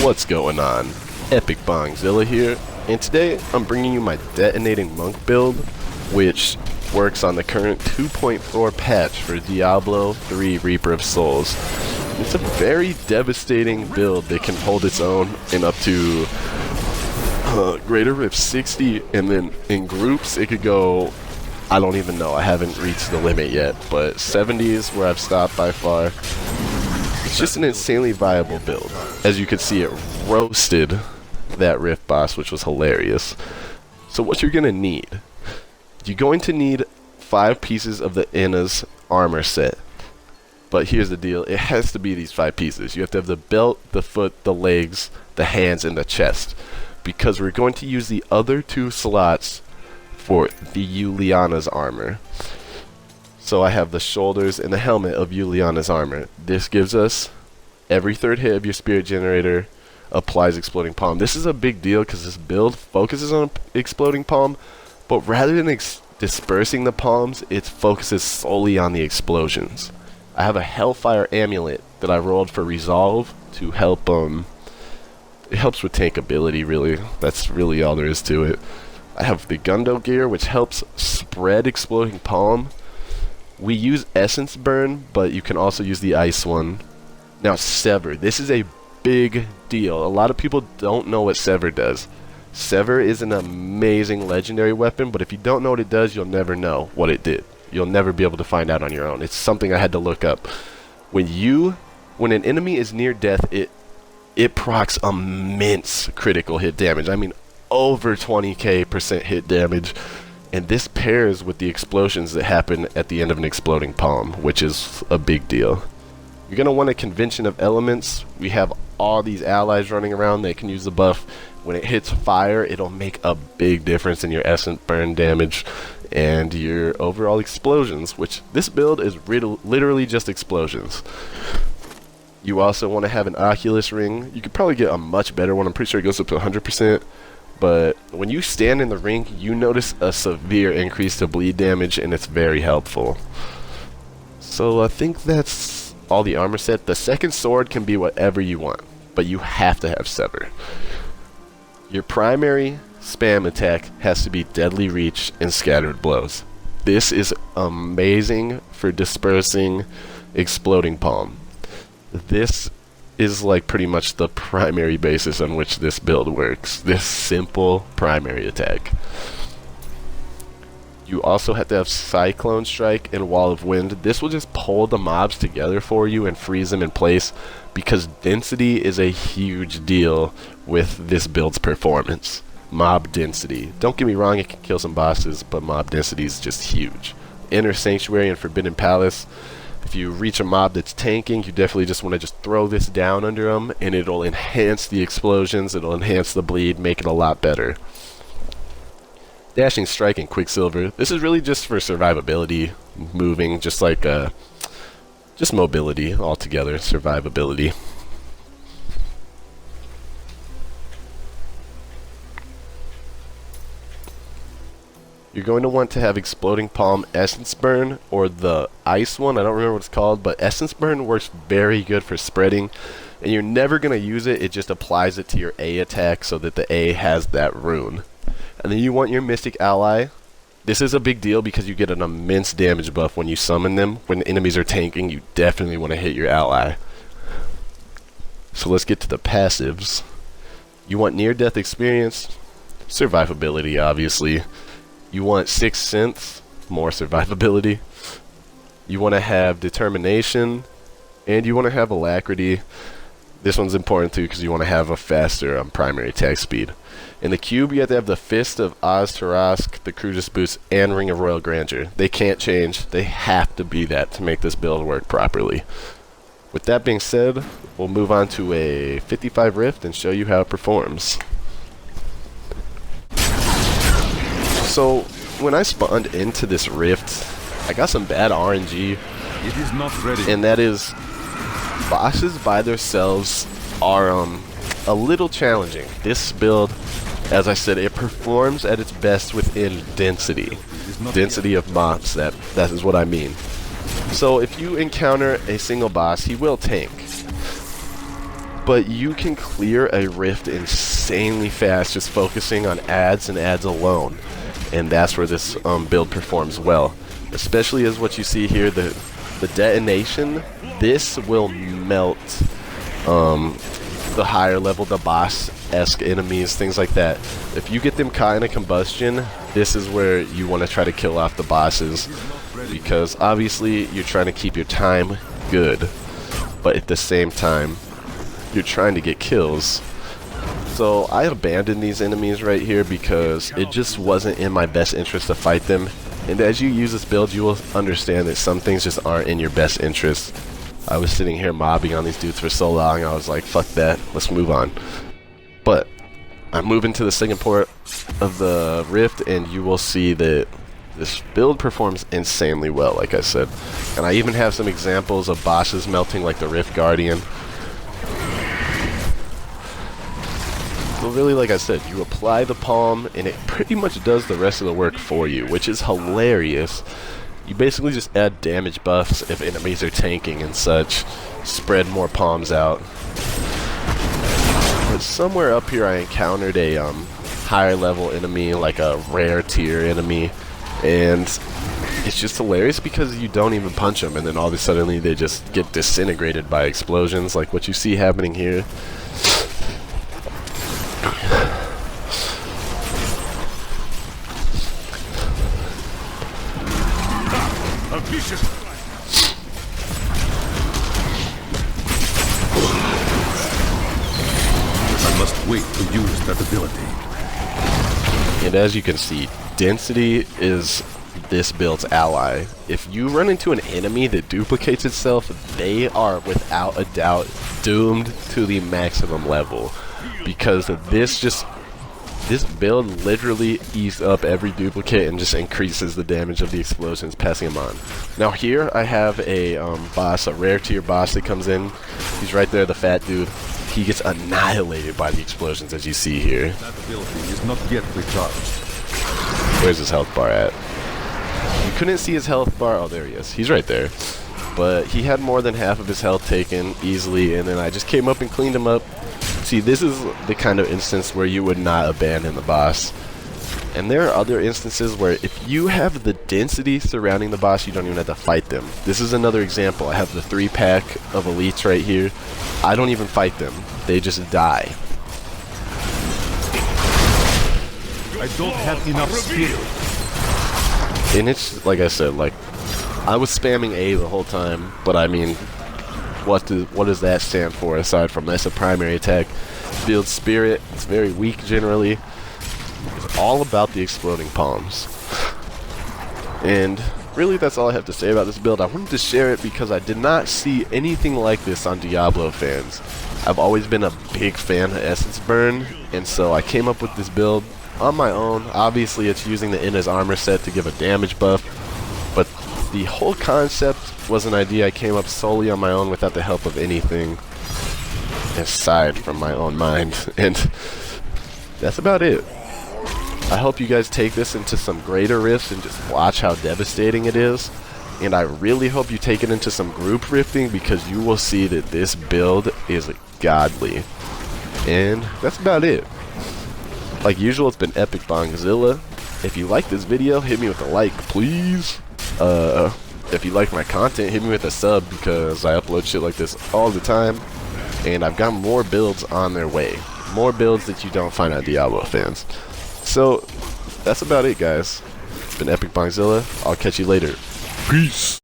What's going on? Epic Bongzilla here, and today I'm bringing you my Detonating Monk build, which works on the current 2.4 patch for Diablo 3 Reaper of Souls. It's a very devastating build that can hold its own in up to greater rift 60, and then in groups it could go, I don't even know, I haven't reached the limit yet, but 70 is where I've stopped by far. It's just an insanely viable build. As you can see, it roasted that rift boss, which was hilarious. So what you're gonna need, you're going to need 5 pieces of the Inna's armor set. But here's the deal, it has to be these 5 pieces. You have to have the belt, the foot, the legs, the hands, and the chest. Because we're going to use the other 2 slots for the Juliana's armor. So I have the shoulders and the helmet of Juliana's armor. This gives us every 3rd hit of your spirit generator applies exploding palm. This is a big deal because this build focuses on exploding palm, but rather than dispersing the palms, it focuses solely on the explosions. I have a Hellfire amulet that I rolled for resolve to help it helps with tank ability, really. That's really all there is to it. I have the Gundo gear, which helps spread exploding palm. We use Essence Burn, but you can also use the ice one. Now Sever, this is a big deal. A lot of people don't know what Sever does. Sever is an amazing legendary weapon, but if you don't know what it does, you'll never know what it did. You'll never be able to find out on your own. It's something I had to look up. When an enemy is near death, it procs immense critical hit damage. I mean, over 20% hit damage. And this pairs with the explosions that happen at the end of an exploding palm, which is a big deal. You're going to want a convention of elements. We have all these allies running around. They can use the buff. When it hits fire, it'll make a big difference in your essence burn damage and your overall explosions, which this build is literally just explosions. You also want to have an Oculus ring. You could probably get a much better one. I'm pretty sure it goes up to 100%. But when you stand in the ring, you notice a severe increase to bleed damage, and it's very helpful. So I think that's all the armor set. The second sword can be whatever you want, but you have to have Sever. Your primary spam attack has to be Deadly Reach and Scattered Blows. This is amazing for dispersing exploding palm. This is like pretty much the primary basis on which this build works. This simple primary attack. You also have to have Cyclone Strike and Wall of Wind. This will just pull the mobs together for you and freeze them in place, because density is a huge deal with this build's performance. Mob density. Don't get me wrong, it can kill some bosses, but mob density is just huge. Inner Sanctuary and Forbidden Palace. If you reach a mob that's tanking, you definitely just want to just throw this down under them, and it'll enhance the explosions, it'll enhance the bleed, make it a lot better. Dashing Strike and Quicksilver. This is really just for survivability, moving, just like just mobility altogether, survivability. You're going to want to have Exploding Palm Essence Burn, or the ice one, I don't remember what it's called, but Essence Burn works very good for spreading, and you're never going to use it, it just applies it to your A attack so that the A has that rune. And then you want your Mystic Ally. This is a big deal because you get an immense damage buff when you summon them. When enemies are tanking, you definitely want to hit your ally. So let's get to the passives. You want Near-Death Experience, survivability obviously. You want Sixth Sense, more survivability. You want to have Determination, and you want to have Alacrity. This one's important too because you want to have a faster primary attack speed. In the cube, you have to have the Fist of Oz-Tarask, the Crucis Boost, and Ring of Royal Grandeur. They can't change. They have to be that to make this build work properly. With that being said, we'll move on to a 55 Rift and show you how it performs. So, when I spawned into this Rift, I got some bad RNG. It is not ready. And that is, bosses by themselves are a little challenging. This build, as I said, it performs at its best within density. Density of mobs, that is what I mean. So if you encounter a single boss, he will tank. but you can clear a rift insanely fast just focusing on ads and ads alone, and that's where this build performs well, especially as what you see here, the detonation. This will melt the higher level, the boss-esque enemies, things like that. If you get them caught in a combustion, this is where you want to try to kill off the bosses, because obviously you're trying to keep your time good, but at the same time you're trying to get kills. So I abandoned these enemies right here because it just wasn't in my best interest to fight them, and as you use this build you will understand that some things just aren't in your best interest. I was sitting here mobbing on these dudes for so long, I was like, fuck that, let's move on. But I'm moving to the second part of the rift, and you will see that this build performs insanely well, like I said. And I even have some examples of bosses melting, like the Rift Guardian. So really, like I said, you apply the palm and it pretty much does the rest of the work for you, which is hilarious. You basically just add damage buffs if enemies are tanking and such, spread more palms out. But somewhere up here I encountered a higher level enemy, like a rare tier enemy, and it's just hilarious because you don't even punch them and then all of a sudden they just get disintegrated by explosions, like what you see happening here. I must wait to use that ability. And as you can see, density is this build's ally. If you run into an enemy that duplicates itself, they are without a doubt doomed to the maximum level, because this build literally eats up every duplicate and just increases the damage of the explosions passing them on. Now here I have a boss, a rare tier boss that comes in. He's right there, the fat dude. He gets annihilated by the explosions, as you see here. That ability is not yet recharged. Where's his health bar at? You couldn't see his health bar. Oh, there he is. He's right there. But he had more than half of his health taken easily, and then I just came up and cleaned him up. See, this is the kind of instance where you would not abandon the boss. And there are other instances where if you have the density surrounding the boss, you don't even have to fight them. This is another example. I have the 3-pack of elites right here. I don't even fight them. They just die. I don't have enough skill. And it's, like I said, like, I was spamming A the whole time, but I mean, what does that stand for aside from that's a primary attack? Build spirit, it's very weak generally. It's all about the exploding palms. And really that's all I have to say about this build. I wanted to share it because I did not see anything like this on Diablo fans. I've always been a big fan of Essence Burn, and so I came up with this build on my own. Obviously it's using the Inna's armor set to give a damage buff, but the whole concept was an idea I came up solely on my own without the help of anything aside from my own mind, and that's about it. I hope you guys take this into some greater rifts and just watch how devastating it is, and I really hope you take it into some group rifting because you will see that this build is godly. And that's about it. Like usual, it's been Epic Bongzilla. If you like this video, hit me with a like, please. If you like my content, hit me with a sub because I upload shit like this all the time. And I've got more builds on their way. More builds that you don't find on Diablo fans. So, that's about it, guys. It's been Epic Bongzilla. I'll catch you later. Peace.